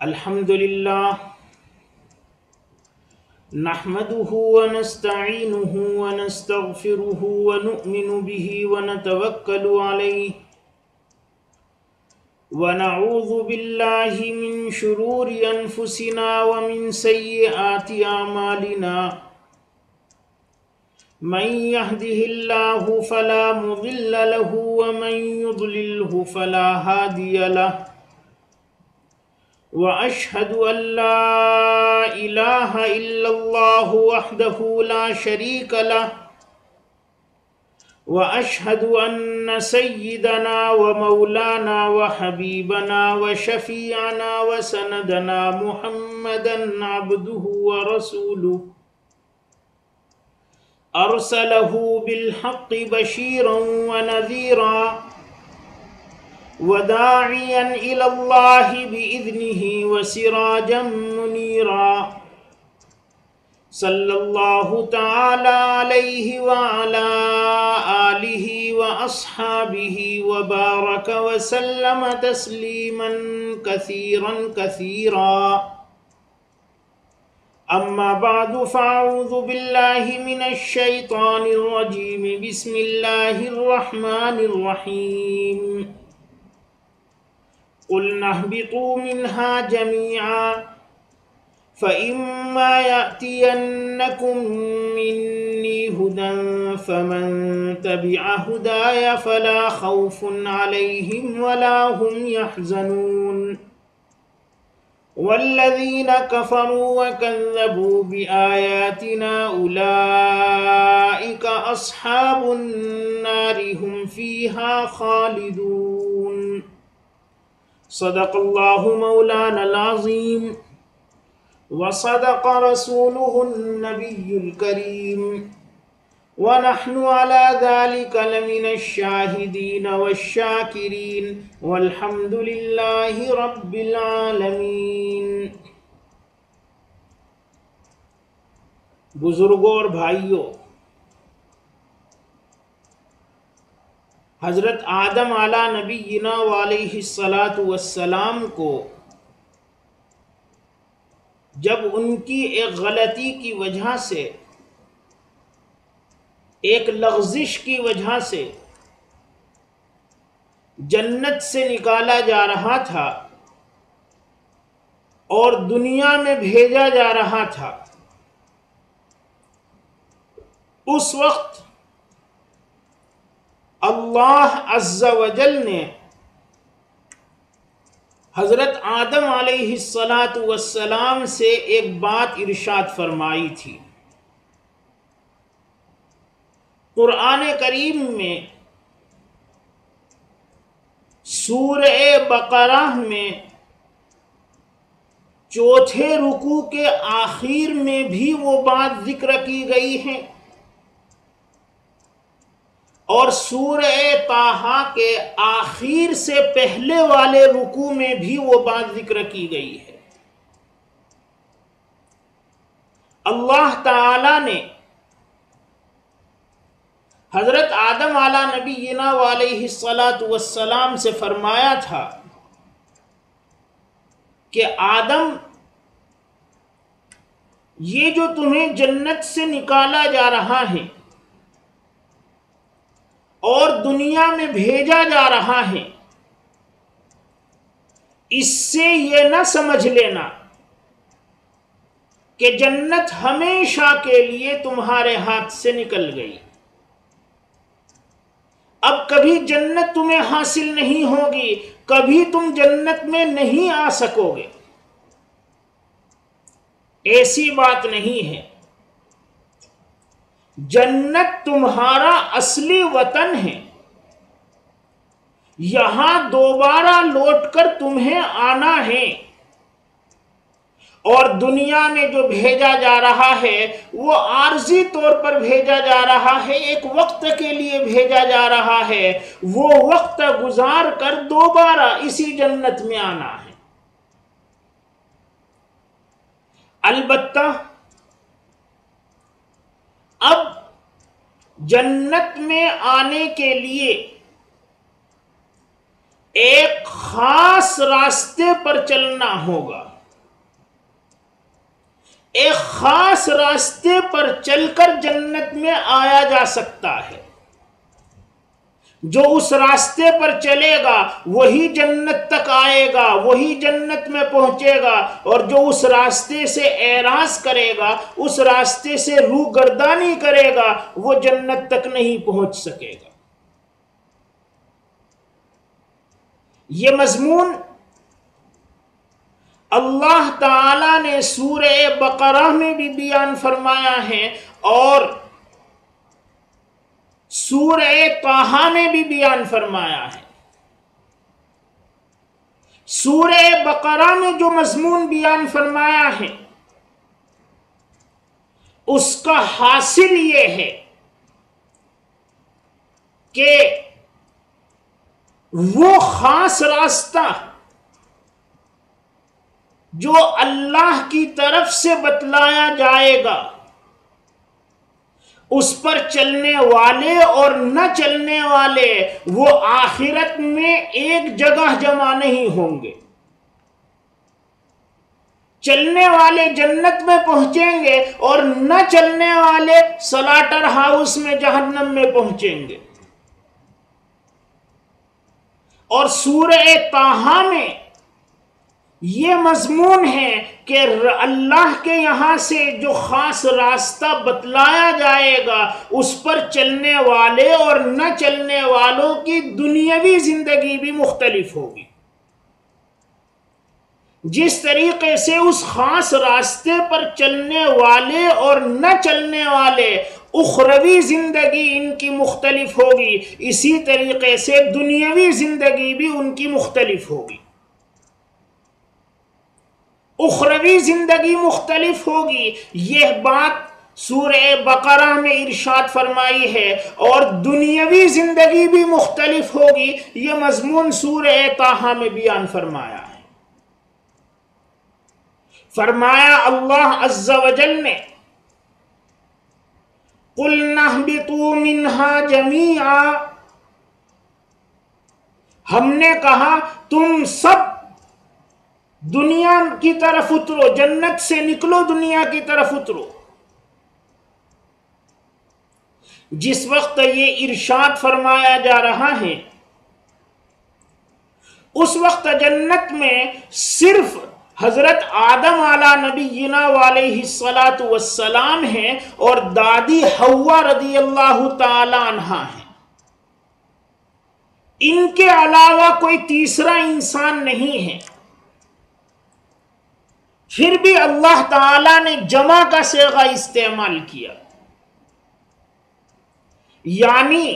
الحمد لله نحمده ونستعينه ونستغفره ونؤمن به ونتوكل عليه ونعوذ بالله من شرور أنفسنا ومن سيئات أعمالنا من يهده الله فلا مضل له ومن يضلله فلا هادي له وأشهد أن لا إله إلا الله وحده لا شريك له وأشهد أن سيدنا ومولانا وحبيبنا وشفيعنا وسندنا محمدا عبده ورسوله أرسله بالحق بشيرا ونذيرا وداعيا إلى الله بإذنه وسراجا منيرا صلى الله تعالى عليه وعلى آله وأصحابه وبارك وسلم تسليما كثيرا كثيرا أما بعد فأعوذ بالله من الشيطان الرجيم بسم الله الرحمن الرحيم قلنا اهبطوا منها جميعا فإما يأتينكم مني هدى فمن تبع هداي فلا خوف عليهم ولا هم يحزنون والذين كفروا وكذبوا بآياتنا أولئك أصحاب النار هم فيها خالدون صدق الله مولانا العظيم وصدق رسوله النبي الكريم ونحن على ذلك لمن الشاهدين والشاكرين والحمد لله رب العالمين۔ بزرگوں اور بھائیوں، حضرت آدم علیہ نبینا وعلیہ الصلاۃ والسلام کو جب ان کی ایک غلطی کی وجہ سے، ایک لغزش کی وجہ سے جنت سے نکالا جا رہا تھا اور دنیا میں بھیجا جا رہا تھا، اس وقت اللہ عز و جل نے حضرت آدم علیہ السلام سے ایک بات ارشاد فرمائی تھی۔ قرآن کریم میں سورہ بقرہ میں چوتھے رکوع کے آخر میں بھی وہ بات ذکر کی گئی ہے، اور سورہ طٰہٰ کے آخر سے پہلے والے رکوع میں بھی وہ بات ذکر کی گئی ہے۔ اللہ تعالی نے حضرت آدم علیہ نبینا وعلیہ الصلاۃ والسلام سے فرمایا تھا کہ آدم، یہ جو تمہیں جنت سے نکالا جا رہا ہے اور دنیا میں بھیجا جا رہا ہے، اس سے یہ نہ سمجھ لینا کہ جنت ہمیشہ کے لیے تمہارے ہاتھ سے نکل گئی، اب کبھی جنت تمہیں حاصل نہیں ہوگی، کبھی تم جنت میں نہیں آ سکو گے۔ ایسی بات نہیں ہے، جنت تمہارا اصلی وطن ہے، یہاں دوبارہ لوٹ کر تمہیں آنا ہے، اور دنیا میں جو بھیجا جا رہا ہے وہ عارضی طور پر بھیجا جا رہا ہے، ایک وقت کے لیے بھیجا جا رہا ہے، وہ وقت گزار کر دوبارہ اسی جنت میں آنا ہے۔ البتہ اب جنت میں آنے کے لیے ایک خاص راستے پر چلنا ہوگا، ایک خاص راستے پر چل کر جنت میں آیا جا سکتا ہے۔ جو اس راستے پر چلے گا وہی جنت تک آئے گا، وہی جنت میں پہنچے گا، اور جو اس راستے سے اعراض کرے گا، اس راستے سے روگردانی کرے گا، وہ جنت تک نہیں پہنچ سکے گا۔ یہ مضمون اللہ تعالی نے سورہ بقرہ میں بھی بیان فرمایا ہے اور سورہ طٰہٰ میں بھی بیان فرمایا ہے۔ سورہ بقرہ میں جو مضمون بیان فرمایا ہے اس کا حاصل یہ ہے کہ وہ خاص راستہ جو اللہ کی طرف سے بتلایا جائے گا، اس پر چلنے والے اور نہ چلنے والے وہ آخرت میں ایک جگہ جمع نہیں ہوں گے۔ چلنے والے جنت میں پہنچیں گے اور نہ چلنے والے سلاٹر ہاؤس میں جہنم میں پہنچیں گے۔ اور سورہ طٰہٰ میں یہ مضمون ہے کہ اللہ کے یہاں سے جو خاص راستہ بتلایا جائے گا اس پر چلنے والے اور نہ چلنے والوں کی دنیاوی زندگی بھی مختلف ہوگی۔ جس طریقے سے اس خاص راستے پر چلنے والے اور نہ چلنے والے اخروی زندگی ان کی مختلف ہوگی، اسی طریقے سے دنیاوی زندگی بھی ان کی مختلف ہوگی۔ اخروی زندگی مختلف ہوگی، یہ بات سورہ بقرہ میں ارشاد فرمائی ہے، اور دنیاوی زندگی بھی مختلف ہوگی، یہ مضمون سورہ طٰہٰ میں بیان فرمایا ہے۔ فرمایا اللہ عز و جل نے قُلْنَا اهْبِطُوا مِنْهَا جَمِيعًا، ہم نے کہا تم سب دنیا کی طرف اترو، جنت سے نکلو، دنیا کی طرف اترو۔ جس وقت یہ ارشاد فرمایا جا رہا ہے اس وقت جنت میں صرف حضرت آدم علیہ نبینا علیہ السلام ہیں اور دادی حوا رضی اللہ تعالی عنہا ہیں۔ ان کے علاوہ کوئی تیسرا انسان نہیں ہے۔ پھر بھی اللہ تعالی نے جمع کا صیغہ استعمال کیا، یعنی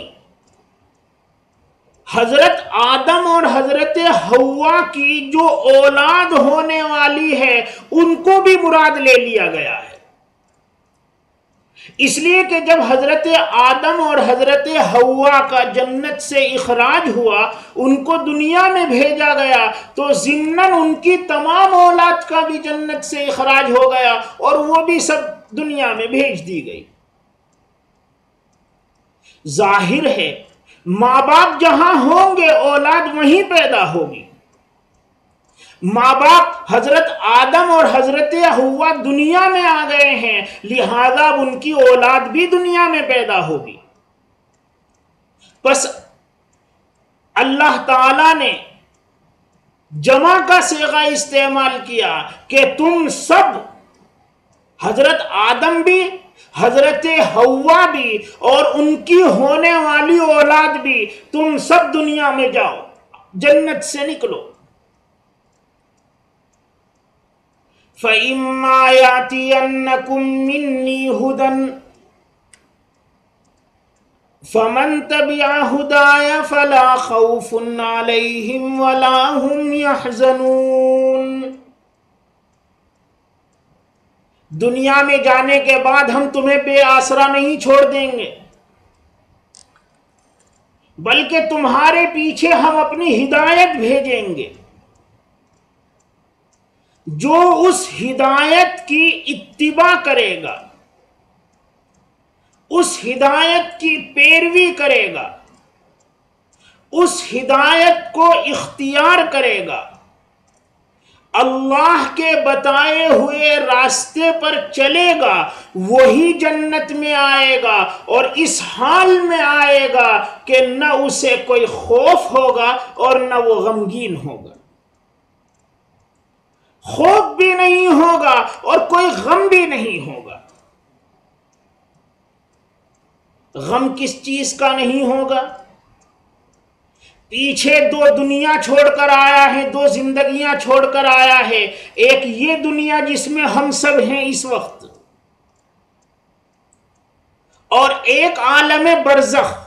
حضرت آدم اور حضرت حوا کی جو اولاد ہونے والی ہے ان کو بھی مراد لے لیا گیا ہے۔ اس لیے کہ جب حضرت آدم اور حضرت حوا کا جنت سے اخراج ہوا، ان کو دنیا میں بھیجا گیا، تو ضمناً ان کی تمام اولاد کا بھی جنت سے اخراج ہو گیا اور وہ بھی سب دنیا میں بھیج دی گئی۔ ظاہر ہے ماں باپ جہاں ہوں گے اولاد وہیں پیدا ہوگی۔ ماں باپ حضرت آدم اور حضرت حوا دنیا میں آ گئے ہیں، لہذا ان کی اولاد بھی دنیا میں پیدا ہوگی۔ بس اللہ تعالی نے جمع کا صیغہ استعمال کیا کہ تم سب، حضرت آدم بھی، حضرت حوا بھی اور ان کی ہونے والی اولاد بھی، تم سب دنیا میں جاؤ، جنت سے نکلو۔ فَإِمَّا يَأْتِيَنَّكُم مِّنِّي هُدًى فَمَن تَبِعَ هُدَايَ فَلَا خَوْفٌ عَلَيْهِمْ وَلَا هُمْ يَحْزَنُونَ۔ دنیا میں جانے کے بعد ہم تمہیں بے آسرا نہیں چھوڑ دیں گے، بلکہ تمہارے پیچھے ہم اپنی ہدایت بھیجیں گے۔ جو اس ہدایت کی اتباع کرے گا، اس ہدایت کی پیروی کرے گا، اس ہدایت کو اختیار کرے گا، اللہ کے بتائے ہوئے راستے پر چلے گا، وہی جنت میں آئے گا، اور اس حال میں آئے گا کہ نہ اسے کوئی خوف ہوگا اور نہ وہ غمگین ہوگا، خوف بھی نہیں ہوگا اور کوئی غم بھی نہیں ہوگا۔ غم کس چیز کا نہیں ہوگا؟ پیچھے دو دنیا چھوڑ کر آیا ہے، دو زندگیاں چھوڑ کر آیا ہے، ایک یہ دنیا جس میں ہم سب ہیں اس وقت، اور ایک عالم برزخ۔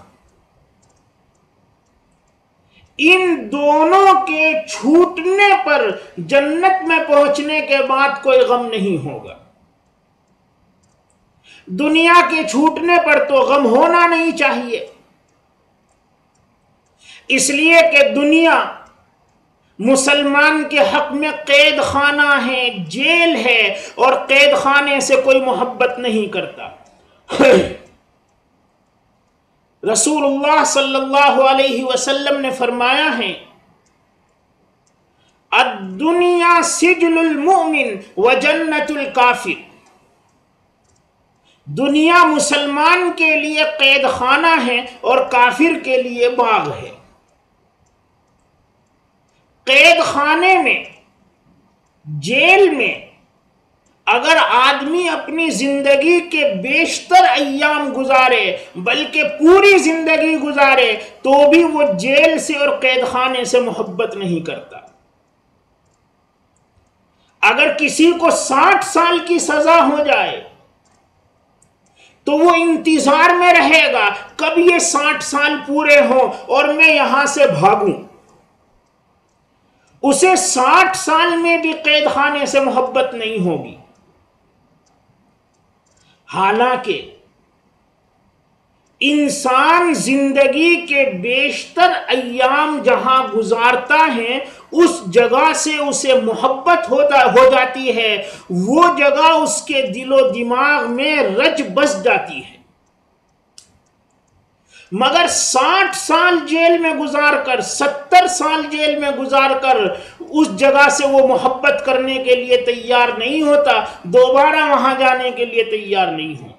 ان دونوں کے چھوٹنے پر جنت میں پہنچنے کے بعد کوئی غم نہیں ہوگا۔ دنیا کے چھوٹنے پر تو غم ہونا نہیں چاہیے، اس لیے کہ دنیا مسلمان کے حق میں قید خانہ ہے، جیل ہے، اور قید خانے سے کوئی محبت نہیں کرتا۔ رسول اللہ صلی اللہ علیہ وسلم نے فرمایا ہے، الدنیا سجن المؤمن وجنت الکافر، دنیا مسلمان کے لیے قید خانہ ہے اور کافر کے لیے باغ ہے۔ قید خانے میں، جیل میں اگر آدمی اپنی زندگی کے بیشتر ایام گزارے، بلکہ پوری زندگی گزارے، تو بھی وہ جیل سے اور قید خانے سے محبت نہیں کرتا۔ اگر کسی کو 60 سال کی سزا ہو جائے تو وہ انتظار میں رہے گا کب یہ 60 سال پورے ہوں اور میں یہاں سے بھاگوں۔ اسے 60 سال میں بھی قید خانے سے محبت نہیں ہوگی۔ حالانکہ انسان زندگی کے بیشتر ایام جہاں گزارتا ہے اس جگہ سے اسے محبت ہو جاتی ہے، وہ جگہ اس کے دل و دماغ میں رچ بس جاتی ہے۔ مگر 60 سال جیل میں گزار کر، 70 سال جیل میں گزار کر اس جگہ سے وہ محبت کرنے کے لیے تیار نہیں ہوتا، دوبارہ وہاں جانے کے لیے تیار نہیں ہوتا۔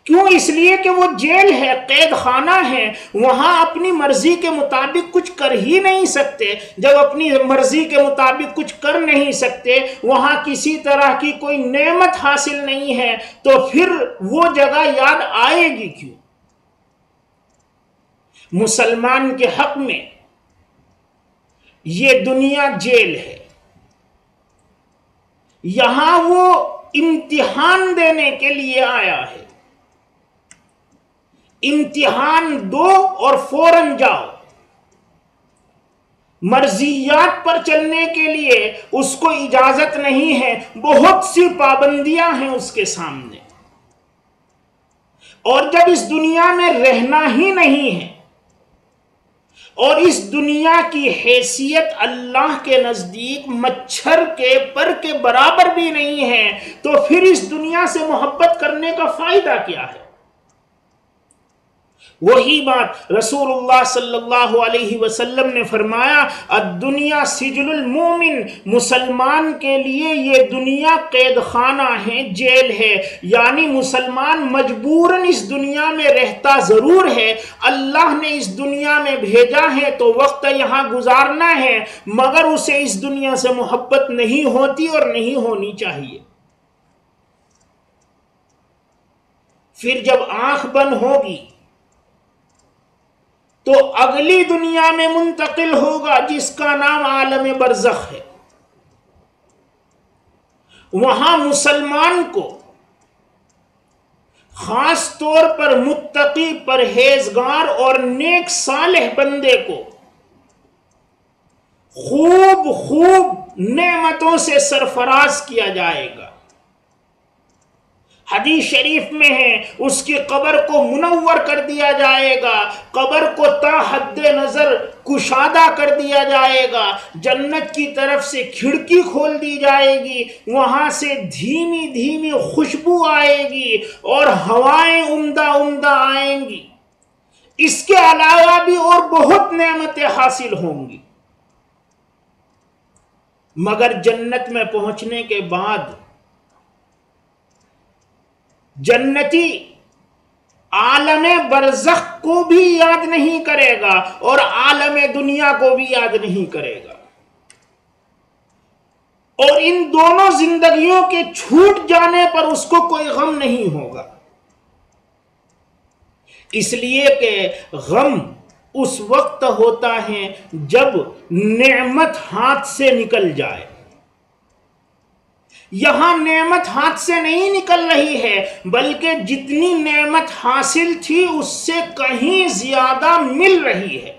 کیوں؟ اس لیے کہ وہ جیل ہے، قید خانہ ہے، وہاں اپنی مرضی کے مطابق کچھ کر ہی نہیں سکتے۔ جب اپنی مرضی کے مطابق کچھ کر نہیں سکتے، وہاں کسی طرح کی کوئی نعمت حاصل نہیں ہے، تو پھر وہ جگہ یاد آئے گی کیوں؟ مسلمان کے حق میں یہ دنیا جیل ہے، یہاں وہ امتحان دینے کے لیے آیا ہے۔ امتحان دو اور فوراً جاؤ۔ مرضیات پر چلنے کے لیے اس کو اجازت نہیں ہے، بہت سی پابندیاں ہیں اس کے سامنے، اور جب اس دنیا میں رہنا ہی نہیں ہے اور اس دنیا کی حیثیت اللہ کے نزدیک مچھر کے پر کے برابر بھی نہیں ہے، تو پھر اس دنیا سے محبت کرنے کا فائدہ کیا ہے؟ وہی بات رسول اللہ صلی اللہ علیہ وسلم نے فرمایا، الدنیا سجن المومن، مسلمان کے لیے یہ دنیا قید خانہ ہے، جیل ہے۔ یعنی مسلمان مجبوراً اس دنیا میں رہتا ضرور ہے، اللہ نے اس دنیا میں بھیجا ہے تو وقت یہاں گزارنا ہے، مگر اسے اس دنیا سے محبت نہیں ہوتی اور نہیں ہونی چاہیے۔ پھر جب آنکھ بند ہوگی تو اگلی دنیا میں منتقل ہوگا جس کا نام عالم برزخ ہے۔ وہاں مسلمان کو، خاص طور پر متقی، پرہیزگار اور نیک صالح بندے کو خوب نعمتوں سے سرفراز کیا جائے گا۔ حدیث شریف میں ہے، اس کی قبر کو منور کر دیا جائے گا، قبر کو تا حد نظر کشادہ کر دیا جائے گا، جنت کی طرف سے کھڑکی کھول دی جائے گی، وہاں سے دھیمی دھیمی خوشبو آئے گی اور ہوائیں عمدہ عمدہ آئیں گی۔ اس کے علاوہ بھی اور بہت نعمتیں حاصل ہوں گی، مگر جنت میں پہنچنے کے بعد جنتی عالم برزخ کو بھی یاد نہیں کرے گا اور عالم دنیا کو بھی یاد نہیں کرے گا، اور ان دونوں زندگیوں کے چھوٹ جانے پر اس کو کوئی غم نہیں ہوگا، اس لیے کہ غم اس وقت ہوتا ہے جب نعمت ہاتھ سے نکل جائے۔ یہاں نعمت ہاتھ سے نہیں نکل رہی ہے، بلکہ جتنی نعمت حاصل تھی اس سے کہیں زیادہ مل رہی ہے۔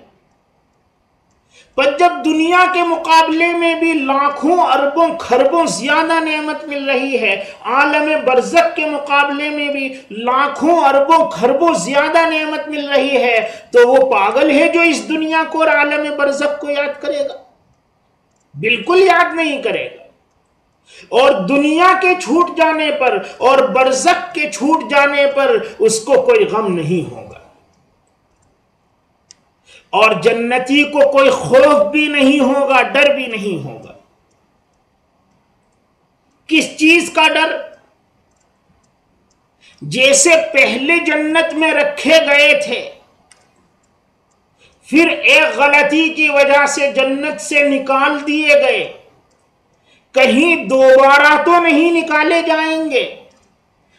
پر جب دنیا کے مقابلے میں بھی لاکھوں اربوں خربوں زیادہ نعمت مل رہی ہے، عالم برزخ کے مقابلے میں بھی لاکھوں اربوں خربوں زیادہ نعمت مل رہی ہے، تو وہ پاگل ہے جو اس دنیا کو اور عالم برزخ کو یاد کرے گا؟ بالکل یاد نہیں کرے گا۔ اور دنیا کے چھوٹ جانے پر اور برزخ کے چھوٹ جانے پر اس کو کوئی غم نہیں ہوگا، اور جنتی کو کوئی خوف بھی نہیں ہوگا، ڈر بھی نہیں ہوگا۔ کس چیز کا ڈر؟ جیسے پہلے جنت میں رکھے گئے تھے، پھر ایک غلطی کی وجہ سے جنت سے نکال دیے گئے، کہیں دوبارہ تو نہیں نکالے جائیں گے،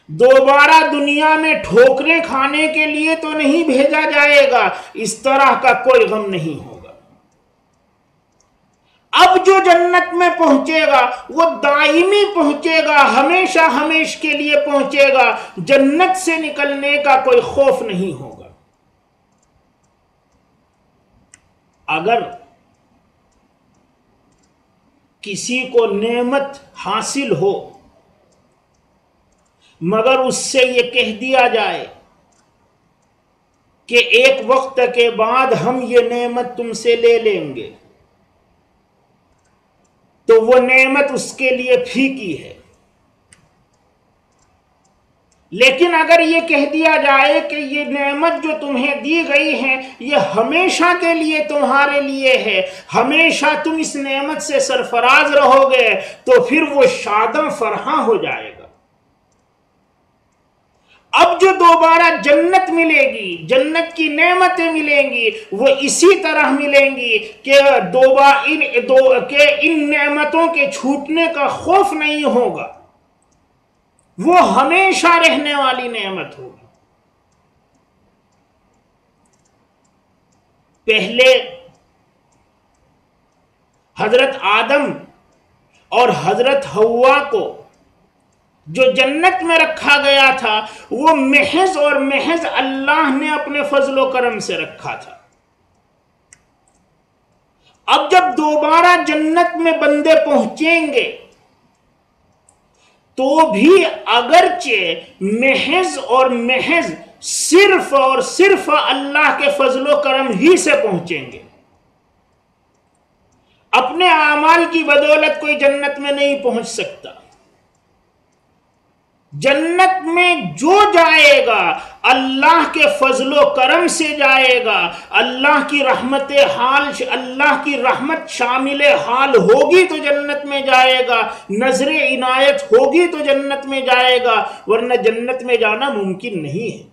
دوبارہ دنیا میں ٹھوکریں کھانے کے لیے تو نہیں بھیجا جائے گا، اس طرح کا کوئی غم نہیں ہوگا۔ اب جو جنت میں پہنچے گا وہ دائمی پہنچے گا، ہمیشہ ہمیش کے لیے پہنچے گا، جنت سے نکلنے کا کوئی خوف نہیں ہوگا۔ اگر کسی کو نعمت حاصل ہو مگر اس سے یہ کہہ دیا جائے کہ ایک وقت کے بعد ہم یہ نعمت تم سے لے لیں گے، تو وہ نعمت اس کے لیے پھیکی ہے۔ لیکن اگر یہ کہہ دیا جائے کہ یہ نعمت جو تمہیں دی گئی ہے یہ ہمیشہ کے لیے تمہارے لیے ہے، ہمیشہ تم اس نعمت سے سرفراز رہو گے، تو پھر وہ شاداں فرحاں ہو جائے گا۔ اب جو دوبارہ جنت ملے گی، جنت کی نعمتیں ملیں گی، وہ اسی طرح ملیں گی کہ ان نعمتوں کے چھوٹنے کا خوف نہیں ہوگا، وہ ہمیشہ رہنے والی نعمت ہوگی۔ پہلے حضرت آدم اور حضرت حوا کو جو جنت میں رکھا گیا تھا وہ محض اور محض اللہ نے اپنے فضل و کرم سے رکھا تھا۔ اب جب دوبارہ جنت میں بندے پہنچیں گے تو بھی اگرچہ محض اور محض صرف اور صرف اللہ کے فضل و کرم ہی سے پہنچیں گے، اپنے اعمال کی بدولت کوئی جنت میں نہیں پہنچ سکتا۔ جنت میں جو جائے گا اللہ کے فضل و کرم سے جائے گا، اللہ کی رحمت شامل حال ہوگی تو جنت میں جائے گا، نظر عنایت ہوگی تو جنت میں جائے گا، ورنہ جنت میں جانا ممکن نہیں ہے۔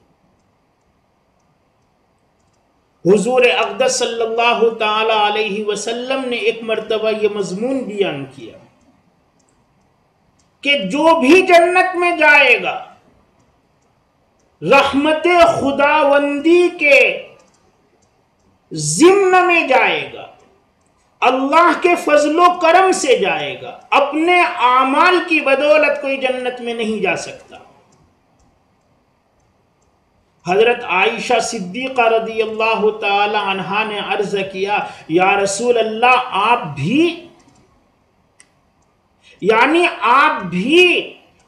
حضور اقدس صلی اللہ تعالی علیہ وسلم نے ایک مرتبہ یہ مضمون بیان کیا کہ جو بھی جنت میں جائے گا رحمت خداوندی کے ضمن میں جائے گا، اللہ کے فضل و کرم سے جائے گا، اپنے اعمال کی بدولت کوئی جنت میں نہیں جا سکتا۔ حضرت عائشہ صدیقہ رضی اللہ تعالی عنہا نے عرض کیا، یا رسول اللہ آپ بھی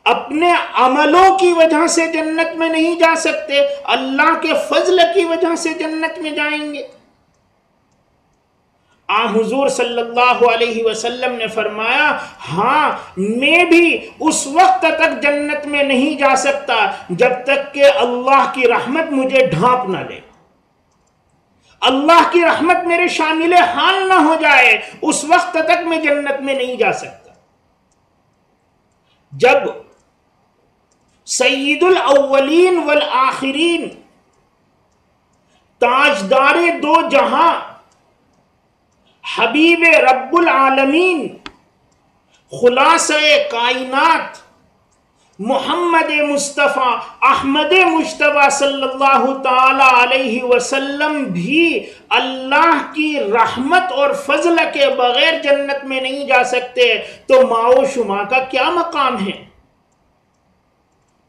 اپنے عملوں کی وجہ سے جنت میں نہیں جا سکتے، اللہ کے فضل کی وجہ سے جنت میں جائیں گے؟ حضور صلی اللہ علیہ وسلم نے فرمایا، ہاں میں بھی اس وقت تک جنت میں نہیں جا سکتا جب تک کہ اللہ کی رحمت مجھے ڈھانپ نہ لے۔ اللہ کی رحمت میرے شامل حال نہ ہو جائے اس وقت تک میں جنت میں نہیں جا سکتا۔ جب سید الاولین والآخرین، تاجدار دو جہاں، حبیب رب العالمین، خلاصہ کائنات محمد مصطفیٰ احمد مجتبیٰ صلی اللہ تعالی علیہ وسلم بھی اللہ کی رحمت اور فضل کے بغیر جنت میں نہیں جا سکتے، تو ماؤ شما کا کیا مقام ہے؟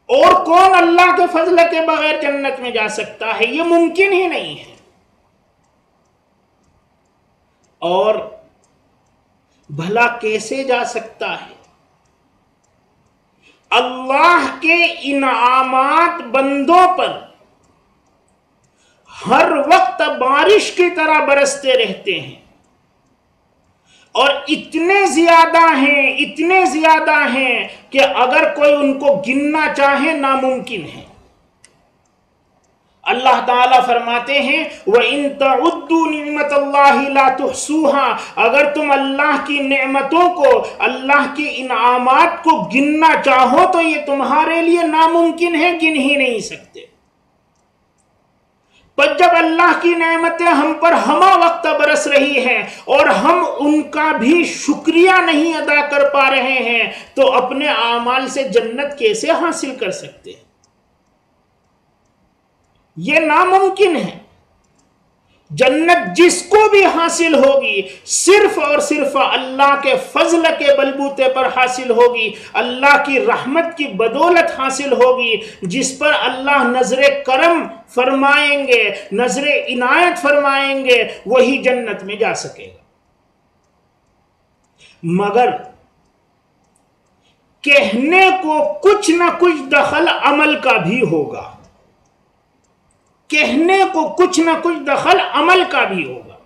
اور کون اللہ کے فضل کے بغیر جنت میں جا سکتا ہے؟ یہ ممکن ہی نہیں ہے۔ اور بھلا کیسے جا سکتا ہے؟ اللہ کے انعامات بندوں پر ہر وقت بارش کی طرح برستے رہتے ہیں، اور اتنے زیادہ ہیں کہ اگر کوئی ان کو گننا چاہے ناممکن ہے۔ اللہ تعالیٰ فرماتے ہیں وَإِن تَعُدُّوا نِعْمَةَ اللَّهِ لَا تُحْصُوهَا، اگر تم اللہ کی نعمتوں کو، اللہ کے انعامات کو گننا چاہو تو یہ تمہارے لیے ناممکن ہے، گن ہی نہیں سکتے۔ پر جب اللہ کی نعمتیں ہم پر ہمہ وقت برس رہی ہیں اور ہم ان کا بھی شکریہ نہیں ادا کر پا رہے ہیں، تو اپنے اعمال سے جنت کیسے حاصل کر سکتے ہیں؟ یہ ناممکن ہے۔ جنت جس کو بھی حاصل ہوگی صرف اور صرف اللہ کے فضل کے بلبوتے پر حاصل ہوگی، اللہ کی رحمت کی بدولت حاصل ہوگی، جس پر اللہ نظر کرم فرمائیں گے، نظر عنایت فرمائیں گے، وہی جنت میں جا سکے گا۔ مگر کہنے کو کچھ نہ کچھ دخل عمل کا بھی ہوگا، کہنے کو کچھ نہ کچھ دخل عمل کا بھی ہوگا۔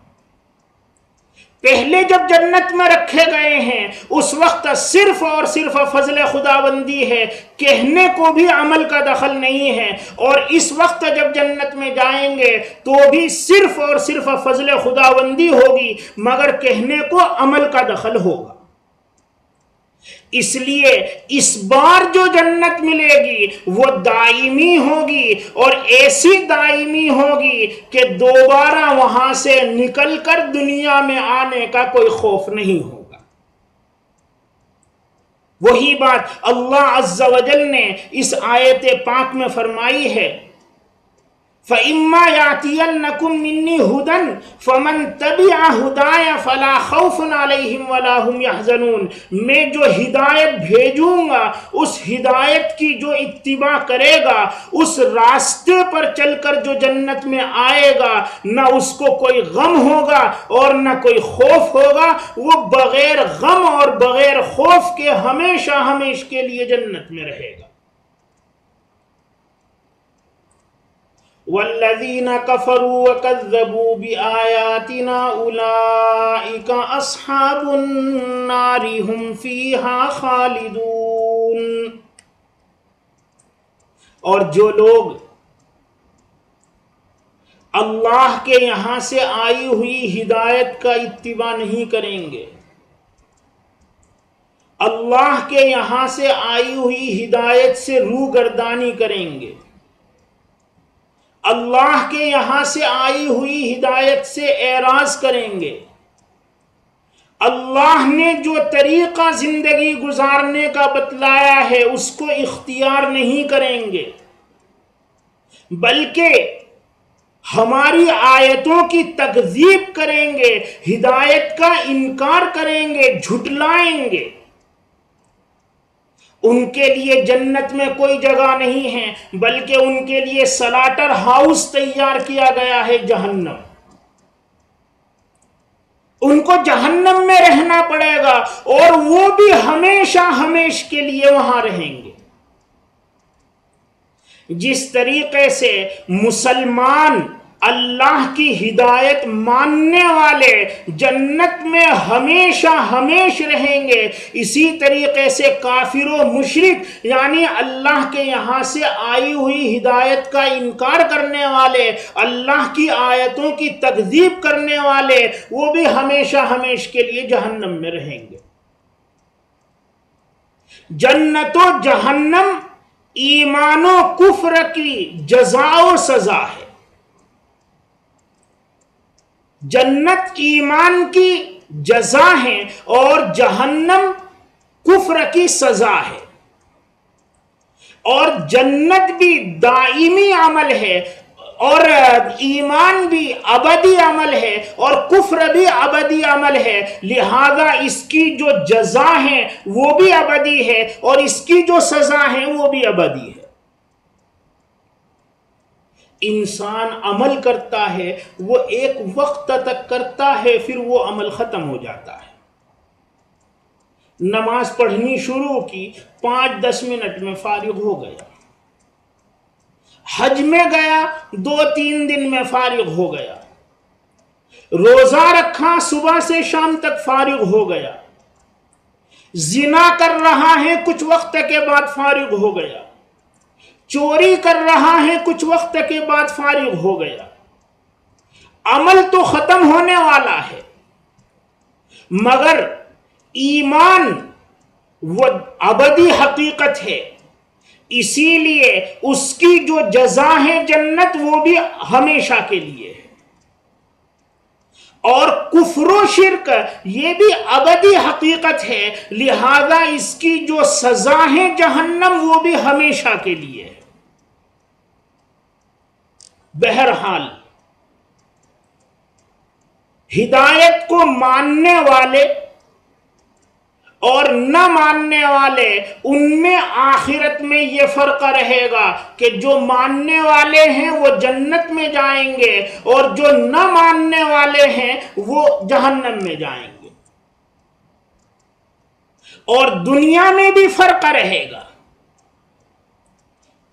پہلے جب جنت میں رکھے گئے ہیں اس وقت صرف اور صرف فضل خداوندی ہے، کہنے کو بھی عمل کا دخل نہیں ہے، اور اس وقت جب جنت میں جائیں گے تو بھی صرف اور صرف فضل خداوندی ہوگی، مگر کہنے کو عمل کا دخل ہوگا۔ اس لیے اس بار جو جنت ملے گی وہ دائمی ہوگی، اور ایسی دائمی ہوگی کہ دوبارہ وہاں سے نکل کر دنیا میں آنے کا کوئی خوف نہیں ہوگا۔ وہی بات اللہ عز و جل نے اس آیت پاک میں فرمائی ہے فَإِمَّا يَأْتِيَنَّكُم مِّنِّي هُدًى فَمَن تَبِعَ هُدَايَ فَلَا خَوْفٌ عَلَيْهِمْ وَلَا هُمْ يَحْزَنُونَ، میں جو ہدایت بھیجوں گا اس ہدایت کی جو اتباع کرے گا، اس راستے پر چل کر جو جنت میں آئے گا، نہ اس کو کوئی غم ہوگا اور نہ کوئی خوف ہوگا، وہ بغیر غم اور بغیر خوف کے ہمیشہ ہمیشہ کے لیے جنت میں رہے گا۔ وَالَّذِينَ كَفَرُوا وَكَذَّبُوا بِآيَاتِنَا أُولَئِكَ أَصْحَابُ النَّارِ هُمْ فِيهَا خَالِدُونَ۔ اور جو لوگ اللہ کے یہاں سے آئی ہوئی ہدایت کا اتباع نہیں کریں گے، اللہ کے یہاں سے آئی ہوئی ہدایت سے روگردانی کریں گے، اللہ کے یہاں سے آئی ہوئی ہدایت سے اعراض کریں گے، اللہ نے جو طریقہ زندگی گزارنے کا بتلایا ہے اس کو اختیار نہیں کریں گے، بلکہ ہماری آیتوں کی تکذیب کریں گے، ہدایت کا انکار کریں گے، جھٹلائیں گے، ان کے لیے جنت میں کوئی جگہ نہیں ہے، بلکہ ان کے لیے سلاٹر ہاؤس تیار کیا گیا ہے، جہنم۔ ان کو جہنم میں رہنا پڑے گا، اور وہ بھی ہمیشہ ہمیشہ کے لیے وہاں رہیں گے۔ جس طریقے سے مسلمان اللہ کی ہدایت ماننے والے جنت میں ہمیشہ ہمیش رہیں گے. اسی طریقے سے کافر و مشرک یعنی اللہ کے یہاں سے آئی ہوئی ہدایت کا انکار کرنے والے، اللہ کی آیتوں کی تکذیب کرنے والے، وہ بھی ہمیشہ ہمیش کے لیے جہنم میں رہیں گے. جنت و جہنم ایمان و کفر کی جزا و سزا ہے. جنت ایمان کی جزا ہے اور جہنم کفر کی سزا ہے. اور جنت بھی دائمی عمل ہے اور ایمان بھی ابدی عمل ہے اور کفر بھی ابدی عمل ہے، لہذا اس کی جو جزا ہے وہ بھی ابدی ہے اور اس کی جو سزا ہے وہ بھی ابدی ہے. انسان عمل کرتا ہے، وہ ایک وقت تک کرتا ہے، پھر وہ عمل ختم ہو جاتا ہے. نماز پڑھنی شروع کی، 5-10 منٹ میں فارغ ہو گیا. حج میں گیا، 2-3 دن میں فارغ ہو گیا. روزہ رکھا، صبح سے شام تک فارغ ہو گیا. زنا کر رہا ہے، کچھ وقت کے بعد فارغ ہو گیا. چوری کر رہا ہے، کچھ وقت کے بعد فارغ ہو گیا. عمل تو ختم ہونے والا ہے، مگر ایمان وہ ابدی حقیقت ہے، اسی لیے اس کی جو جزا ہے جنت وہ بھی ہمیشہ کے لیے ہے. اور کفر و شرک یہ بھی ابدی حقیقت ہے، لہذا اس کی جو سزا ہے جہنم وہ بھی ہمیشہ کے لیے ہے. بہرحال ہدایت کو ماننے والے اور نہ ماننے والے، ان میں آخرت میں یہ فرق رہے گا کہ جو ماننے والے ہیں وہ جنت میں جائیں گے اور جو نہ ماننے والے ہیں وہ جہنم میں جائیں گے. اور دنیا میں بھی فرق رہے گا.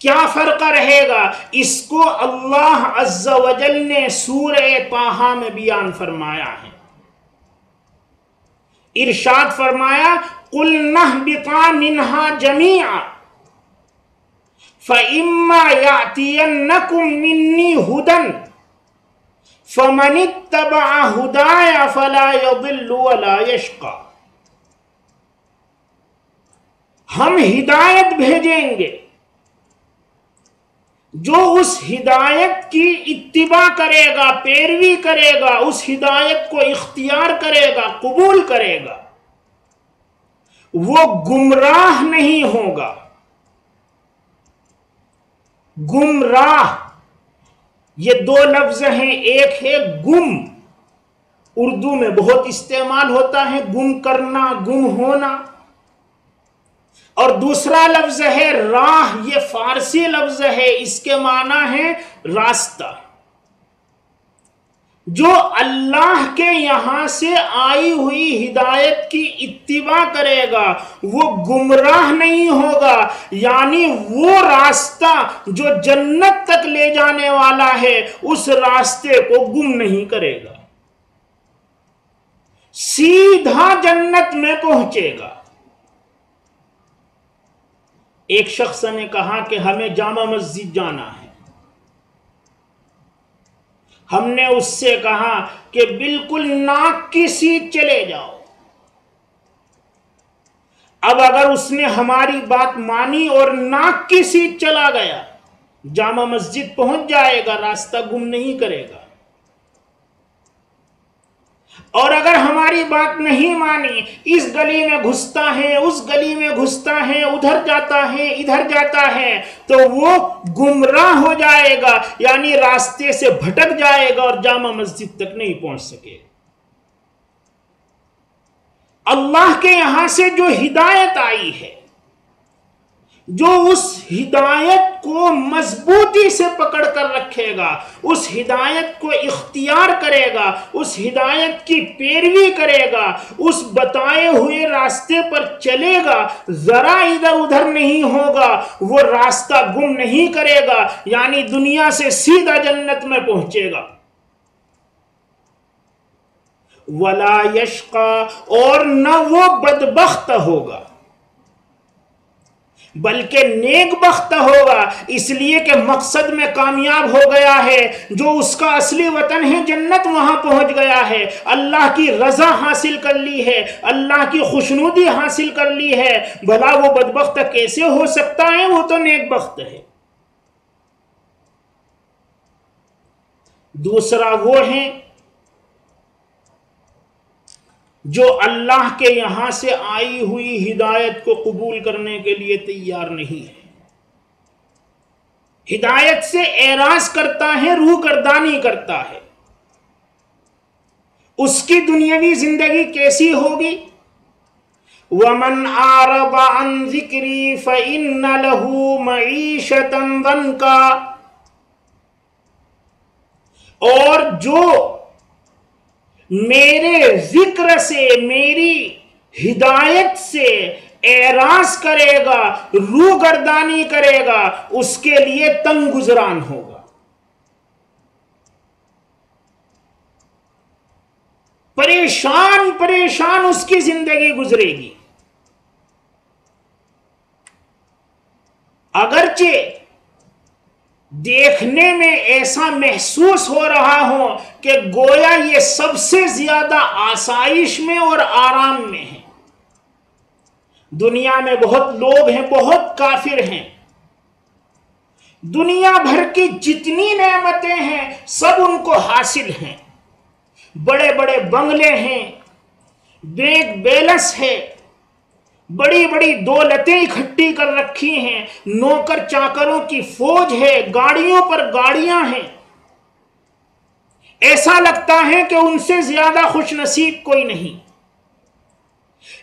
کیا فرق رہے گا؟ اس کو اللہ عز و جل نے سورہ طٰہٰ میں بیان فرمایا ہے. ارشاد فرمایا قُلْنَا اهْبِطَا مِنْهَا جَمِيعًا فَإِمَّا يَأْتِيَنَّكُم مِّنِّي هُدًى فَمَنِ اتَّبَعَ هُدَايَ فَلَا يَضِلُّ وَلَا يَشْقَىٰ. ہم ہدایت بھیجیں گے، جو اس ہدایت کی اتباع کرے گا، پیروی کرے گا، اس ہدایت کو اختیار کرے گا، قبول کرے گا، وہ گمراہ نہیں ہوگا. گمراہ یہ 2 لفظ ہیں. ایک ہے گم، اردو میں بہت استعمال ہوتا ہے، گم کرنا، گم ہونا. اور دوسرا لفظ ہے راہ، یہ فارسی لفظ ہے، اس کے معنی ہے راستہ. جو اللہ کے یہاں سے آئی ہوئی ہدایت کی اتباع کرے گا وہ گمراہ نہیں ہوگا، یعنی وہ راستہ جو جنت تک لے جانے والا ہے اس راستے کو گم نہیں کرے گا، سیدھا جنت میں پہنچے گا. ایک شخص نے کہا کہ ہمیں جامع مسجد جانا ہے. ہم نے اس سے کہا کہ بالکل ناک کی سیدھ چلے جاؤ. اب اگر اس نے ہماری بات مانی اور ناک کی سیدھ چلا گیا، جامع مسجد پہنچ جائے گا، راستہ گم نہیں کرے گا. اور اگر ہماری بات نہیں مانی، اس گلی میں گھستا ہے، اس گلی میں گھستا ہے، ادھر جاتا ہے، ادھر جاتا ہے، تو وہ گمراہ ہو جائے گا، یعنی راستے سے بھٹک جائے گا اور جامع مسجد تک نہیں پہنچ سکے. اللہ کے یہاں سے جو ہدایت آئی ہے، جو اس ہدایت کو مضبوطی سے پکڑ کر رکھے گا، اس ہدایت کو اختیار کرے گا، اس ہدایت کی پیروی کرے گا، اس بتائے ہوئے راستے پر چلے گا، ذرا ادھر ادھر نہیں ہوگا، وہ راستہ گم نہیں کرے گا، یعنی دنیا سے سیدھا جنت میں پہنچے گا۔ ولا یشقا، اور نہ وہ بدبخت ہوگا بلکہ نیک بخت ہوگا، اس لیے کہ مقصد میں کامیاب ہو گیا ہے، جو اس کا اصلی وطن ہے جنت، وہاں پہنچ گیا ہے، اللہ کی رضا حاصل کر لی ہے، اللہ کی خوشنودی حاصل کر لی ہے۔ بھلا وہ بدبخت کیسے ہو سکتا ہے؟ وہ تو نیک بخت ہے۔ دوسرا وہ ہے جو اللہ کے یہاں سے آئی ہوئی ہدایت کو قبول کرنے کے لیے تیار نہیں ہے، ہدایت سے اعراض کرتا ہے، روگردانی کرتا ہے۔ اس کی دنیاوی زندگی کیسی ہوگی؟ وَمَنْ أَعْرَضَ عَنْ ذِكْرِي فَإِنَّ لَهُ مَعِيشَةً ضَنْكًا، اور جو میرے ذکر سے، میری ہدایت سے اعراض کرے گا، روگردانی کرے گا، اس کے لیے تنگ گزران ہوگا، پریشان پریشان اس کی زندگی گزرے گی۔ اگرچہ دیکھنے میں ایسا محسوس ہو رہا ہو کہ گویا یہ سب سے زیادہ آسائش میں اور آرام میں ہے۔ دنیا میں بہت لوگ ہیں، بہت کافر ہیں، دنیا بھر کی جتنی نعمتیں ہیں سب ان کو حاصل ہیں، بڑے بڑے بنگلے ہیں، بینک بیلنس ہے، بڑی بڑی دولتیں اکٹھی کر رکھی ہیں، نوکر چاکروں کی فوج ہے، گاڑیوں پر گاڑیاں ہیں، ایسا لگتا ہے کہ ان سے زیادہ خوش نصیب کوئی نہیں،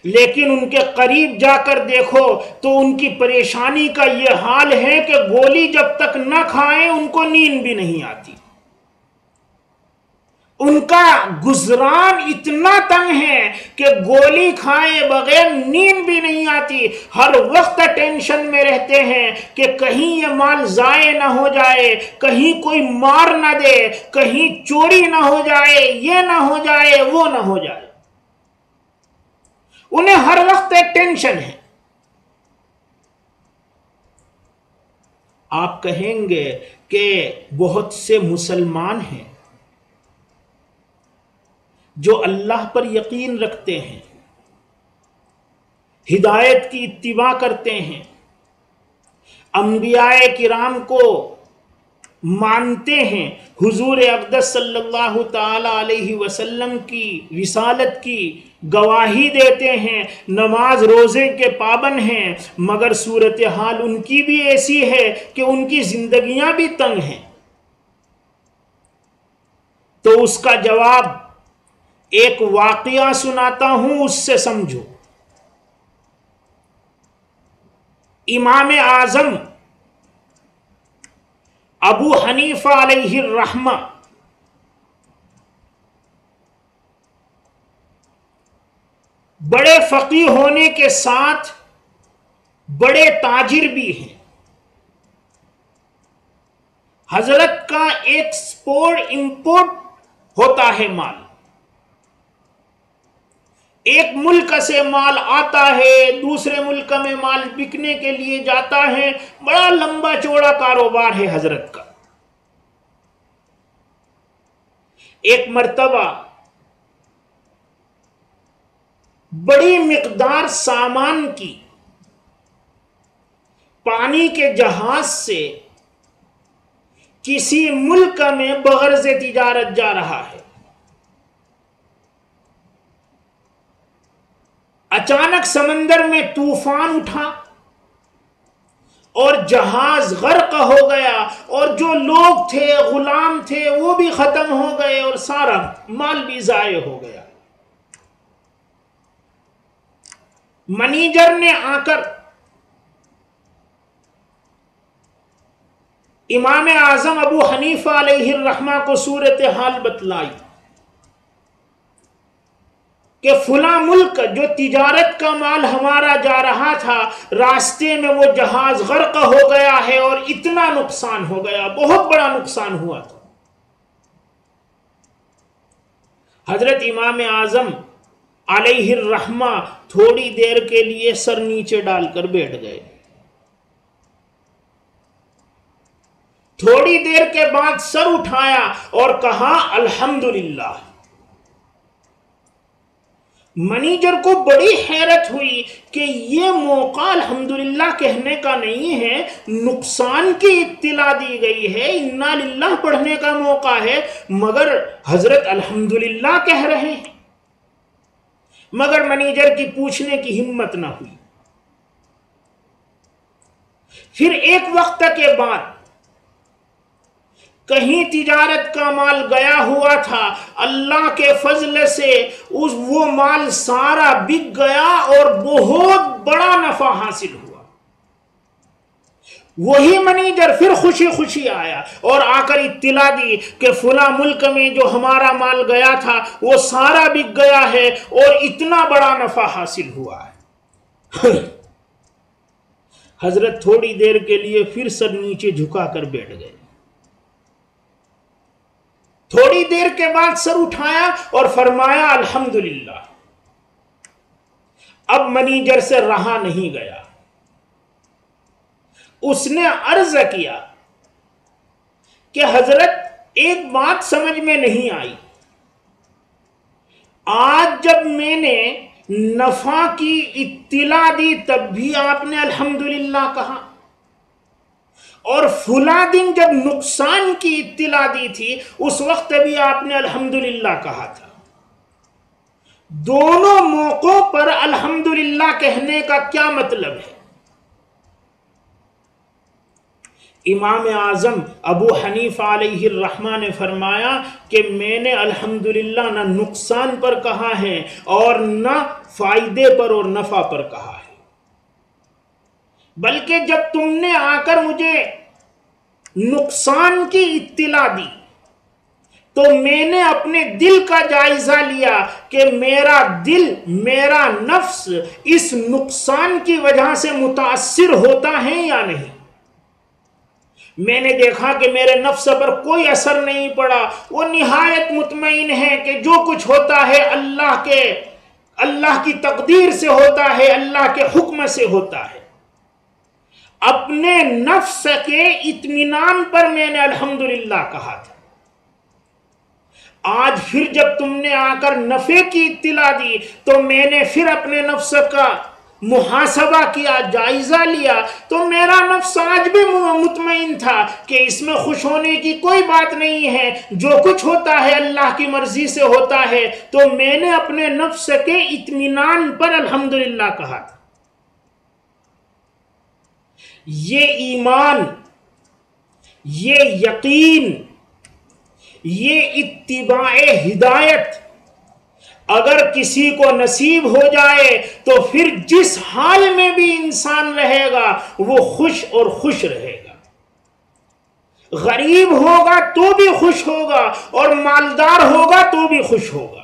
لیکن ان کے قریب جا کر دیکھو تو ان کی پریشانی کا یہ حال ہے کہ گولی جب تک نہ کھائیں ان کو نیند بھی نہیں آتی، ان کا گزران اتنا تنگ ہے کہ گولی کھائے بغیر نیند بھی نہیں آتی، ہر وقت ٹینشن میں رہتے ہیں کہ کہیں یہ مال ضائع نہ ہو جائے، کہیں کوئی مار نہ دے، کہیں چوری نہ ہو جائے، یہ نہ ہو جائے، وہ نہ ہو جائے، انہیں ہر وقت ایک ٹینشن ہے۔ آپ کہیں گے کہ بہت سے مسلمان ہیں جو اللہ پر یقین رکھتے ہیں، ہدایت کی اتباع کرتے ہیں، انبیاء کرام کو مانتے ہیں، حضور اقدس صلی اللہ تعالی علیہ وسلم کی رسالت کی گواہی دیتے ہیں، نماز روزے کے پابند ہیں، مگر صورتحال ان کی بھی ایسی ہے کہ ان کی زندگیاں بھی تنگ ہیں۔ تو اس کا جواب ایک واقعہ سناتا ہوں، اس سے سمجھو۔ امام اعظم ابو حنیفہ علیہ الرحمہ بڑے فقیہ ہونے کے ساتھ بڑے تاجر بھی ہیں۔ حضرت کا ایکسپورٹ امپورٹ ہوتا ہے مال، ایک ملک سے مال آتا ہے، دوسرے ملک میں مال بکنے کے لیے جاتا ہے، بڑا لمبا چوڑا کاروبار ہے حضرت کا۔ ایک مرتبہ بڑی مقدار سامان کی پانی کے جہاز سے کسی ملک میں بغرض تجارت جا رہا ہے، اچانک سمندر میں طوفان اٹھا اور جہاز غرق ہو گیا، اور جو لوگ تھے، غلام تھے، وہ بھی ختم ہو گئے اور سارا مال بھی ضائع ہو گیا۔ منیجر نے آ کر امام اعظم ابو حنیفہ علیہ الرحمہ کو صورتحال بتلائی کہ فلاں ملک جو تجارت کا مال ہمارا جا رہا تھا، راستے میں وہ جہاز غرق ہو گیا ہے اور اتنا نقصان ہو گیا، بہت بڑا نقصان ہوا تھا۔ حضرت امام اعظم علیہ الرحمہ تھوڑی دیر کے لیے سر نیچے ڈال کر بیٹھ گئے۔ تھوڑی دیر کے بعد سر اٹھایا اور کہا الحمدللہ۔ منیجر کو بڑی حیرت ہوئی کہ یہ موقع الحمدللہ کہنے کا نہیں ہے، نقصان کی اطلاع دی گئی ہے، انا للہ پڑھنے کا موقع ہے، مگر حضرت الحمدللہ کہہ رہے ہیں۔ مگر منیجر کی پوچھنے کی ہمت نہ ہوئی۔ پھر ایک وقت کے بعد کہیں تجارت کا مال گیا ہوا تھا، اللہ کے فضل سے وہ مال سارا بک گیا اور بہت بڑا نفع حاصل ہوا۔ وہی منیجر پھر خوشی خوشی آیا اور آ کر اطلاع دی کہ فلاں ملک میں جو ہمارا مال گیا تھا وہ سارا بک گیا ہے اور اتنا بڑا نفع حاصل ہوا ہے۔ حضرت تھوڑی دیر کے لیے پھر سر نیچے جھکا کر بیٹھ گئے۔ تھوڑی دیر کے بعد سر اٹھایا اور فرمایا الحمدللہ۔ اب منیجر سے رہا نہیں گیا، اس نے عرض کیا کہ حضرت ایک بات سمجھ میں نہیں آئی، آج جب میں نے نفع کی اطلاع دی تب بھی آپ نے الحمدللہ کہا، اور فلاں دن جب نقصان کی اطلاع دی تھی اس وقت بھی آپ نے الحمدللہ کہا تھا۔ دونوں موقعوں پر الحمدللہ کہنے کا کیا مطلب ہے؟ امام اعظم ابو حنیفہ علیہ الرحمہ نے فرمایا کہ میں نے الحمدللہ نہ نقصان پر کہا ہے اور نہ فائدے پر اور نفع پر کہا ہے، بلکہ جب تم نے آ کر مجھے نقصان کی اطلاع دی تو میں نے اپنے دل کا جائزہ لیا کہ میرا دل، میرا نفس اس نقصان کی وجہ سے متاثر ہوتا ہے یا نہیں۔ میں نے دیکھا کہ میرے نفس پر کوئی اثر نہیں پڑا، وہ نہایت مطمئن ہے کہ جو کچھ ہوتا ہے اللہ کی تقدیر سے ہوتا ہے، اللہ کے حکم سے ہوتا ہے۔ اپنے نفس کے اطمینان پر میں نے الحمدللہ کہا تھا۔ آج پھر جب تم نے آ کر نفع کی اطلاع دی تو میں نے پھر اپنے نفس کا محاسبہ کیا، جائزہ لیا، تو میرا نفس آج بھی مطمئن تھا کہ اس میں خوش ہونے کی کوئی بات نہیں ہے، جو کچھ ہوتا ہے اللہ کی مرضی سے ہوتا ہے، تو میں نے اپنے نفس کے اطمینان پر الحمدللہ کہا تھا۔ یہ ایمان، یہ یقین، یہ اتباع ہدایت اگر کسی کو نصیب ہو جائے تو پھر جس حال میں بھی انسان رہے گا وہ خوش اور خوش رہے گا۔ غریب ہوگا تو بھی خوش ہوگا اور مالدار ہوگا تو بھی خوش ہوگا۔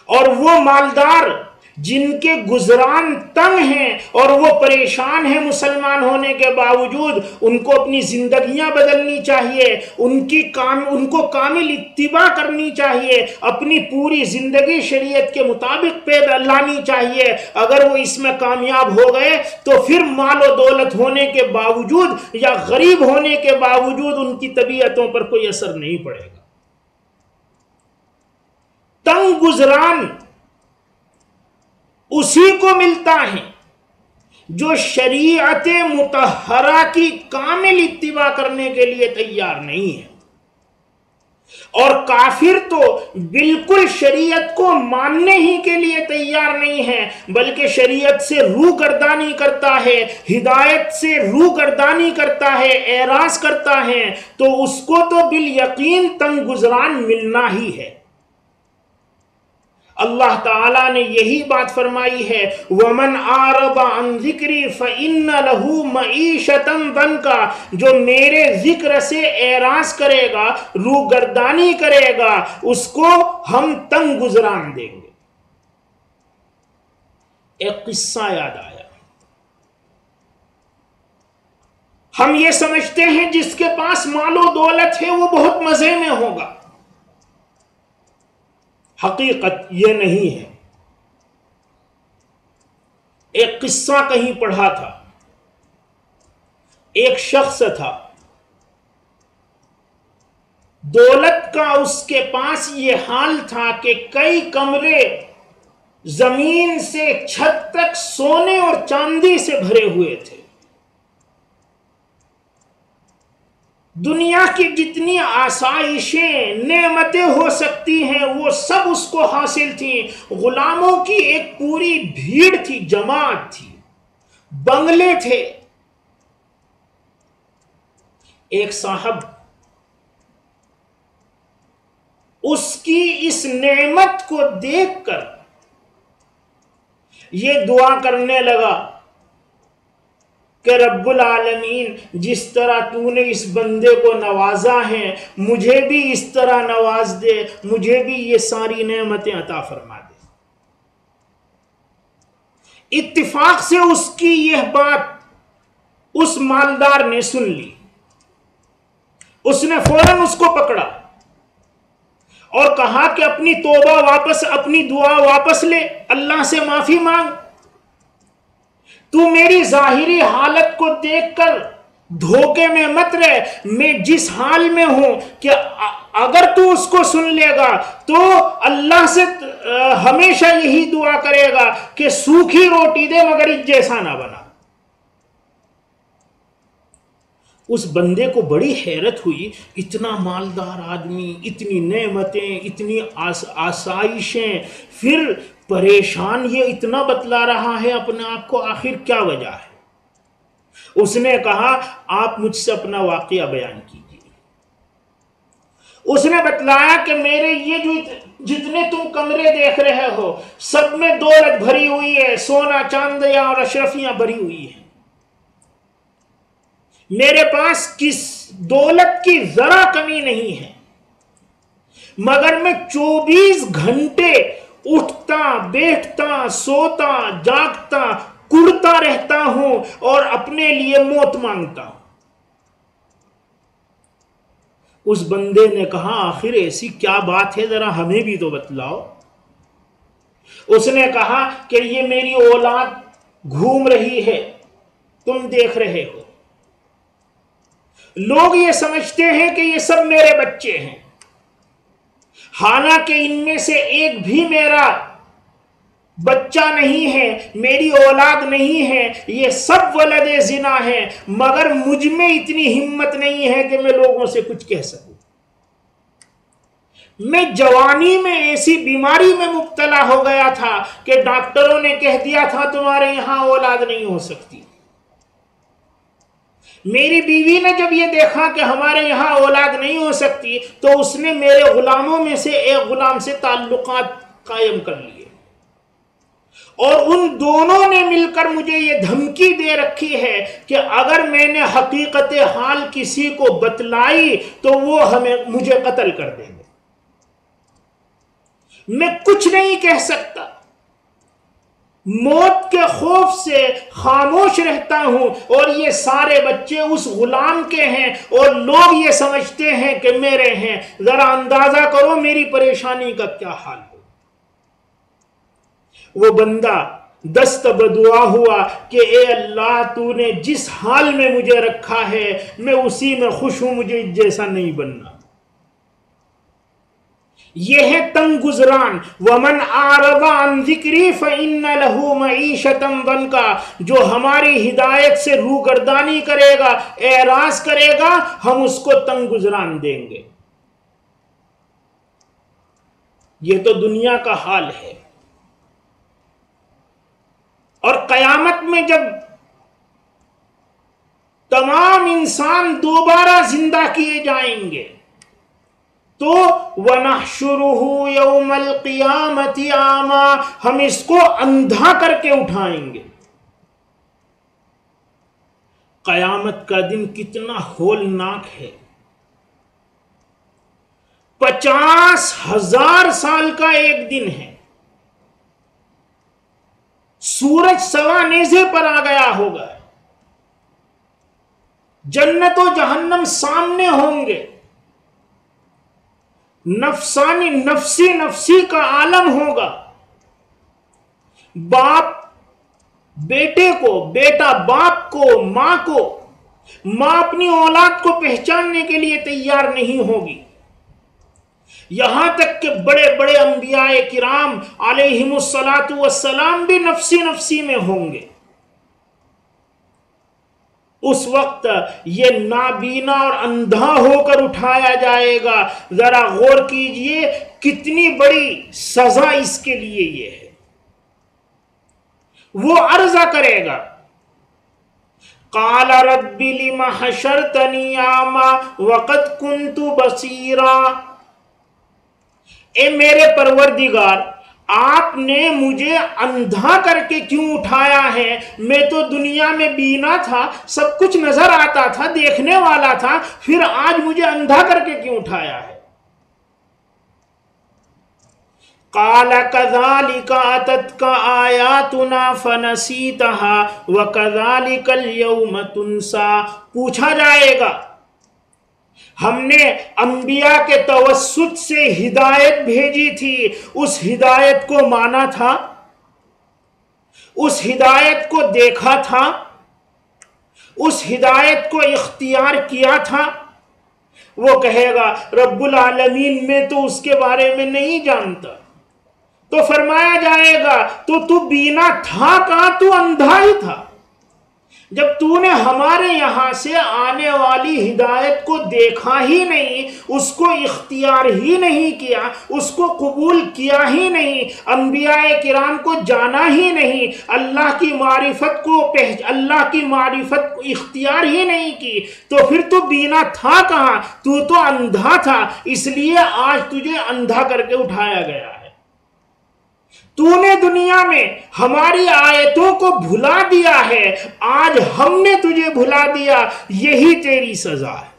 اور وہ مالدار جن کے گزران تنگ ہیں اور وہ پریشان ہیں مسلمان ہونے کے باوجود، ان کو اپنی زندگیاں بدلنی چاہیے، ان کو کامل اتباع کرنی چاہیے، اپنی پوری زندگی شریعت کے مطابق لانی چاہیے۔ اگر وہ اس میں کامیاب ہو گئے تو پھر مال و دولت ہونے کے باوجود یا غریب ہونے کے باوجود ان کی طبیعتوں پر کوئی اثر نہیں پڑے گا۔ تنگ گزران اسی کو ملتا ہے جو شریعت مطہرہ کی کامل اتباع کرنے کے لیے تیار نہیں ہے، اور کافر تو بالکل شریعت کو ماننے ہی کے لیے تیار نہیں ہے، بلکہ شریعت سے روگردانی کرتا ہے، ہدایت سے روگردانی کرتا ہے، اعراض کرتا ہے، تو اس کو تو بالیقین تنگ گزران ملنا ہی ہے۔ اللہ تعالیٰ نے یہی بات فرمائی ہے وَمَنْ أَعْرَضَ عَنْ ذِكْرِي فَإِنَّ لَهُ مَعِيشَةً ضَنْكًا، جو میرے ذکر سے اعراض کرے گا، روگردانی کرے گا، اس کو ہم تنگ گزران دیں گے۔ ایک قصہ یاد آیا، ہم یہ سمجھتے ہیں جس کے پاس مال و دولت ہے وہ بہت مزے میں ہوگا، حقیقت یہ نہیں ہے۔ ایک قصہ کہیں پڑھا تھا، ایک شخص تھا، دولت کا اس کے پاس یہ حال تھا کہ کئی کمرے زمین سے چھت تک سونے اور چاندی سے بھرے ہوئے تھے۔ دنیا کی جتنی آسائشیں نعمتیں ہو سکتی ہیں وہ سب اس کو حاصل تھیں، غلاموں کی ایک پوری بھیڑ تھی، جماعت تھی، بنگلے تھے۔ ایک صاحب اس کی اس نعمت کو دیکھ کر یہ دعا کرنے لگا کہ رب العالمین جس طرح تو نے اس بندے کو نوازا ہے مجھے بھی اس طرح نواز دے، مجھے بھی یہ ساری نعمتیں عطا فرما دے۔ اتفاق سے اس کی یہ بات اس مالدار نے سن لی، اس نے فوراً اس کو پکڑا اور کہا کہ اپنی توبہ واپس، اپنی دعا واپس لے، اللہ سے معافی مانگ۔ تو میری ظاہری حالت کو دیکھ کر دھوکے میں مت رہ، میں جس حال میں ہوں کہ اگر تو اس کو سن لے گا تو اللہ سے ہمیشہ یہی دعا کرے گا کہ سوکھی روٹی دے مگر اس جیسا نہ بنا۔ اس بندے کو بڑی حیرت ہوئی، اتنا مالدار آدمی، اتنی نعمتیں، اتنی آسائشیں، پھر پریشان یہ اتنا بتلا رہا ہے اپنے آپ کو، آخر کیا وجہ ہے؟ اس نے کہا آپ مجھ سے اپنا واقعہ بیان کیجیے۔ اس نے بتلایا کہ میرے یہ جو جتنے تم کمرے دیکھ رہے ہو سب میں دولت بھری ہوئی ہے، سونا چاندیاں اور اشرفیاں بھری ہوئی ہیں، میرے پاس کس دولت کی ذرا کمی نہیں ہے، مگر میں 24 گھنٹے اٹھتا بیٹھتا سوتا جاگتا کڑتا رہتا ہوں اور اپنے لیے موت مانگتا ہوں۔ اس بندے نے کہا آخر ایسی کیا بات ہے، ذرا ہمیں بھی تو بتلاؤ۔ اس نے کہا کہ یہ میری اولاد گھوم رہی ہے، تم دیکھ رہے ہو، لوگ یہ سمجھتے ہیں کہ یہ سب میرے بچے ہیں، حالانکہ ان میں سے ایک بھی میرا بچہ نہیں ہے، میری اولاد نہیں ہے، یہ سب ولد زنا ہیں، مگر مجھ میں اتنی ہمت نہیں ہے کہ میں لوگوں سے کچھ کہہ سکوں۔ میں جوانی میں ایسی بیماری میں مبتلا ہو گیا تھا کہ ڈاکٹروں نے کہہ دیا تھا تمہارے یہاں اولاد نہیں ہو سکتی۔ میری بیوی نے جب یہ دیکھا کہ ہمارے یہاں اولاد نہیں ہو سکتی تو اس نے میرے غلاموں میں سے ایک غلام سے تعلقات قائم کر لیے، اور ان دونوں نے مل کر مجھے یہ دھمکی دے رکھی ہے کہ اگر میں نے حقیقت حال کسی کو بتلائی تو وہ مجھے قتل کر دیں گے۔ میں کچھ نہیں کہہ سکتا، موت کے خوف سے خاموش رہتا ہوں، اور یہ سارے بچے اس غلام کے ہیں اور لوگ یہ سمجھتے ہیں کہ میرے ہیں۔ ذرا اندازہ کرو میری پریشانی کا کیا حال ہو۔ وہ بندہ دست بدعا ہوا کہ اے اللہ تو نے جس حال میں مجھے رکھا ہے میں اسی میں خوش ہوں، مجھے جیسا نہیں بننا۔ یہ ہے تنگ گزران، وَمَنْ أَعْرَضَ عَنْ ذِكْرِي فَإِنَّ لَهُ مَعِيشَةً ضَنْكًا، جو ہماری ہدایت سے روگردانی کرے گا، اعراض کرے گا، ہم اس کو تنگ گزران دیں گے۔ یہ تو دنیا کا حال ہے، اور قیامت میں جب تمام انسان دوبارہ زندہ کیے جائیں گے تو وَنَحْشُرُهُ يَوْمَ الْقِيَامَةِ أَعْمَىٰ، ہم اس کو اندھا کر کے اٹھائیں گے۔ قیامت کا دن کتنا ہولناک ہے، 50,000 سال کا ایک دن ہے۔ سورج سوا نیزے پر آ گیا ہوگا، جنت و جہنم سامنے ہوں گے، نفسانی نفسی نفسی کا عالم ہوگا، باپ بیٹے کو، بیٹا باپ کو، ماں کو، ماں اپنی اولاد کو پہچاننے کے لیے تیار نہیں ہوگی، یہاں تک کہ بڑے بڑے انبیاء کرام علیہم السلام بھی نفسی نفسی میں ہوں گے۔ اس وقت یہ نابینا اور اندھا ہو کر اٹھایا جائے گا۔ ذرا غور کیجئے کتنی بڑی سزا اس کے لیے یہ ہے۔ وہ عرضہ کرے گا، قال رب لم حشرتنی اعمی وقد کنت بصیرا، اے میرے پروردگار، آپ نے مجھے اندھا کر کے کیوں اٹھایا ہے؟ میں تو دنیا میں بینا تھا، سب کچھ نظر آتا تھا، دیکھنے والا تھا، پھر آج مجھے اندھا کر کے کیوں اٹھایا ہے؟ قال كذلك اتتك آیاتنا فنسیتها وكذلك اليوم تنسى، پوچھا جائے گا ہم نے انبیاء کے توسط سے ہدایت بھیجی تھی، اس ہدایت کو مانا تھا، اس ہدایت کو دیکھا تھا، اس ہدایت کو اختیار کیا تھا؟ وہ کہے گا رب العالمین میں تو اس کے بارے میں نہیں جانتا۔ تو فرمایا جائے گا تو بینا تھا کہاں، تو اندھا ہی تھا۔ جب تو نے ہمارے یہاں سے آنے والی ہدایت کو دیکھا ہی نہیں، اس کو اختیار ہی نہیں کیا، اس کو قبول کیا ہی نہیں، انبیاء کرام کو جانا ہی نہیں، اللہ کی معرفت کو اختیار ہی نہیں کی، تو پھر تو بینا تھا کہاں، تو اندھا تھا، اس لیے آج تجھے اندھا کر کے اٹھایا گیا ہے۔ تو نے دنیا میں ہماری آیتوں کو بھلا دیا ہے، آج ہم نے تجھے بھلا دیا، یہی تیری سزا ہے۔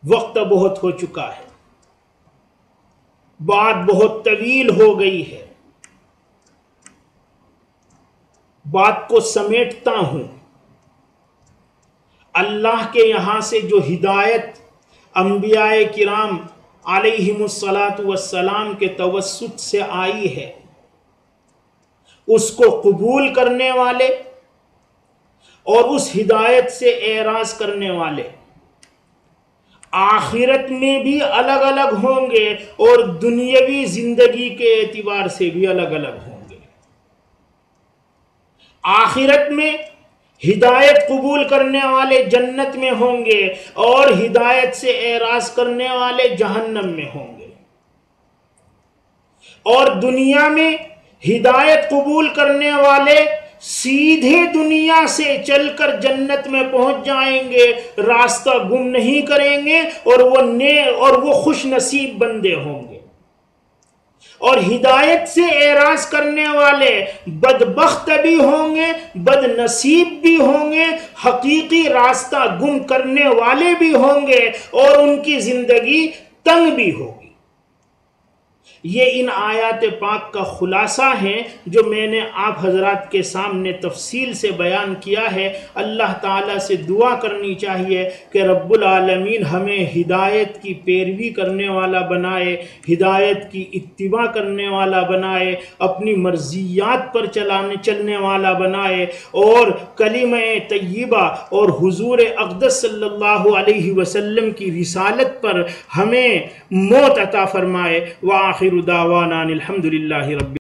وقت بہت ہو چکا ہے، بات بہت طویل ہو گئی ہے، بات کو سمیٹتا ہوں۔ اللہ کے یہاں سے جو ہدایت انبیاء کرام علیہم السلام کے توسط سے آئی ہے، اس کو قبول کرنے والے اور اس ہدایت سے اعراض کرنے والے آخرت میں بھی الگ الگ ہوں گے اور دنیاوی زندگی کے اعتبار سے بھی الگ الگ ہوں گے۔ آخرت میں ہدایت قبول کرنے والے جنت میں ہوں گے اور ہدایت سے اعراض کرنے والے جہنم میں ہوں گے، اور دنیا میں ہدایت قبول کرنے والے سیدھے دنیا سے چل کر جنت میں پہنچ جائیں گے، راستہ گم نہیں کریں گے، اور وہ خوش نصیب بندے ہوں گے۔ اور ہدایت سے اعراض کرنے والے بدبخت بھی ہوں گے، بد نصیب بھی ہوں گے، حقیقی راستہ گم کرنے والے بھی ہوں گے، اور ان کی زندگی تنگ بھی ہوگی۔ یہ ان آیات پاک کا خلاصہ ہے جو میں نے آپ حضرات کے سامنے تفصیل سے بیان کیا ہے۔ اللہ تعالیٰ سے دعا کرنی چاہیے کہ رب العالمین ہمیں ہدایت کی پیروی کرنے والا بنائے، ہدایت کی اتباع کرنے والا بنائے، اپنی مرضیات پر چلنے والا بنائے، اور کلمہ طیبہ اور حضور اقدس صلی اللہ علیہ وسلم کی رسالت پر ہمیں موت عطا فرمائے۔ وآخر دعوانا الحمد للہ رب